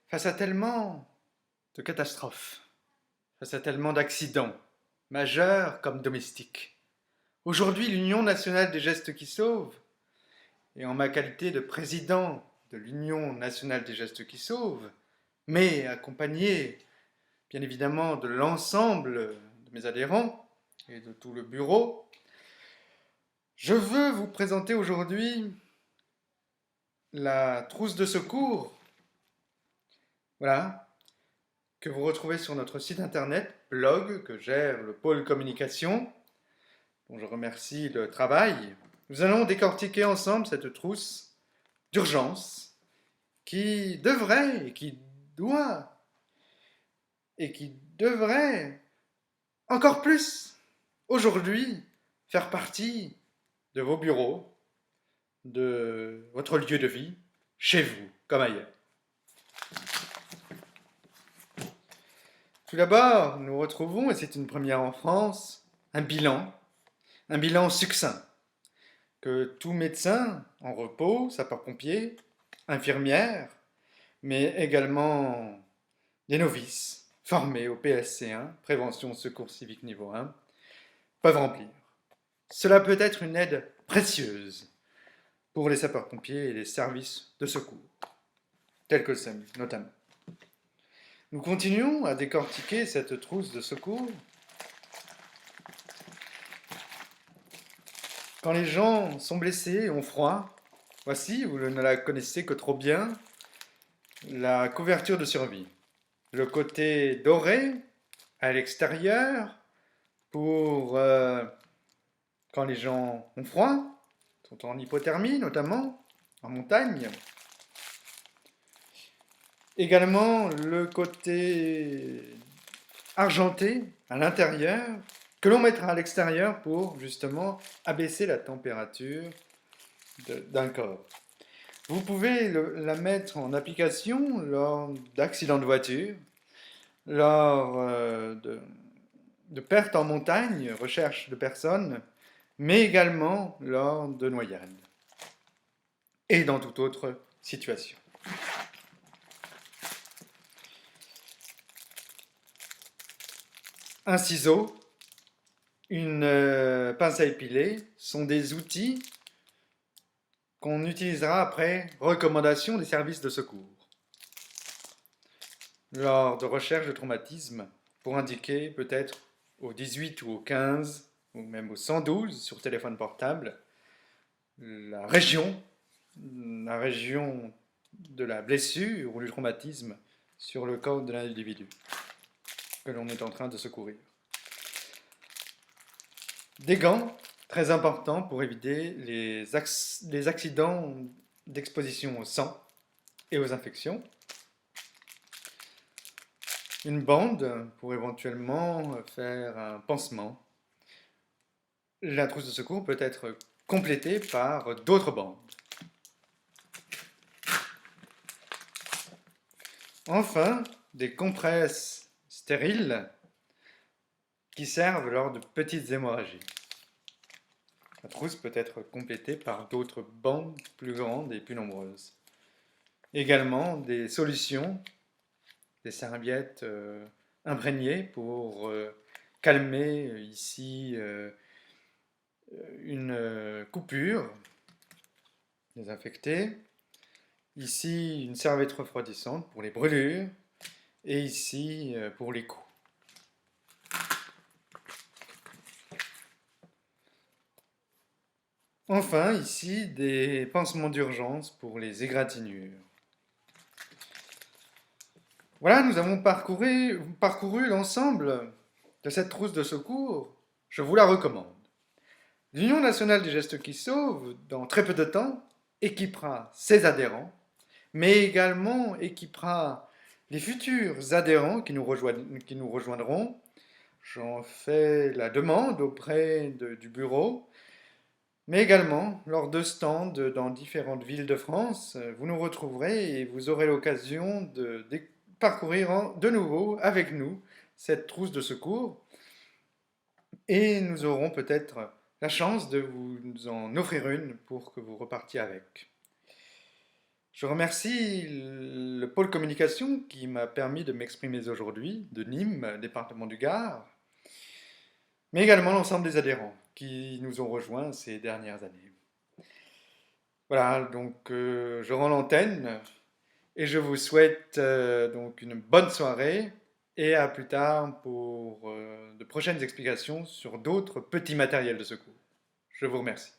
Face à tellement de catastrophes, face à tellement d'accidents, majeurs comme domestiques, aujourd'hui l'Union nationale des gestes qui sauvent, et en ma qualité de président de l'Union nationale des gestes qui sauvent, mais accompagné bien évidemment de l'ensemble de mes adhérents et de tout le bureau, je veux vous présenter aujourd'hui la trousse de secours, voilà, que vous retrouvez sur notre site internet, blog, que gère le pôle communication, dont je remercie le travail. Nous allons décortiquer ensemble cette trousse d'urgence qui devrait doit et qui devrait encore plus aujourd'hui faire partie de vos bureaux, de votre lieu de vie, chez vous comme ailleurs. Tout d'abord, nous retrouvons, et c'est une première en France, un bilan succinct, que tout médecin en repos, sapeur-pompier, infirmière, mais également des novices formés au PSC1, Prévention Secours Civique niveau 1, peuvent remplir. Cela peut être une aide précieuse pour les sapeurs-pompiers et les services de secours, tels que le SAMU notamment. Nous continuons à décortiquer cette trousse de secours. Quand les gens sont blessés et ont froid, voici, vous ne la connaissez que trop bien, la couverture de survie. Le côté doré à l'extérieur pour quand les gens ont froid, sont en hypothermie notamment, en montagne. Également le côté argenté à l'intérieur, que l'on mettra à l'extérieur pour justement abaisser la température d'un corps. Vous pouvez la mettre en application lors d'accidents de voiture, lors de pertes en montagne, recherche de personnes, mais également lors de noyades et dans toute autre situation. Un ciseau, une pince à épiler sont des outils qu'on utilisera après recommandation des services de secours lors de recherche de traumatisme pour indiquer peut-être au 18 ou au 15 ou même au 112 sur téléphone portable la région de la blessure ou du traumatisme sur le corps de l'individu que l'on est en train de secourir. Des gants, très importants pour éviter les accidents d'exposition au sang et aux infections. Une bande pour éventuellement faire un pansement. La trousse de secours peut être complétée par d'autres bandes. Enfin, des compresses stériles qui servent lors de petites hémorragies. La trousse peut être complétée par d'autres bandes plus grandes et plus nombreuses. Également des solutions, des serviettes imprégnées pour calmer ici une coupure désinfectée. Ici, une serviette refroidissante pour les brûlures et ici pour les coups. Enfin, ici, des pansements d'urgence pour les égratignures. Voilà, nous avons parcouru l'ensemble de cette trousse de secours. Je vous la recommande. L'Union nationale des gestes qui sauvent, dans très peu de temps, équipera ses adhérents, mais également équipera les futurs adhérents qui nous rejoindront. J'en fais la demande auprès du bureau, mais également lors de stands dans différentes villes de France. Vous nous retrouverez et vous aurez l'occasion de parcourir de nouveau avec nous cette trousse de secours et nous aurons peut-être la chance de vous en offrir une pour que vous repartiez avec. Je remercie le pôle communication qui m'a permis de m'exprimer aujourd'hui, de Nîmes, département du Gard, mais également l'ensemble des adhérents qui nous ont rejoints ces dernières années. Voilà, donc je rends l'antenne et je vous souhaite donc une bonne soirée et à plus tard pour de prochaines explications sur d'autres petits matériels de secours. Je vous remercie.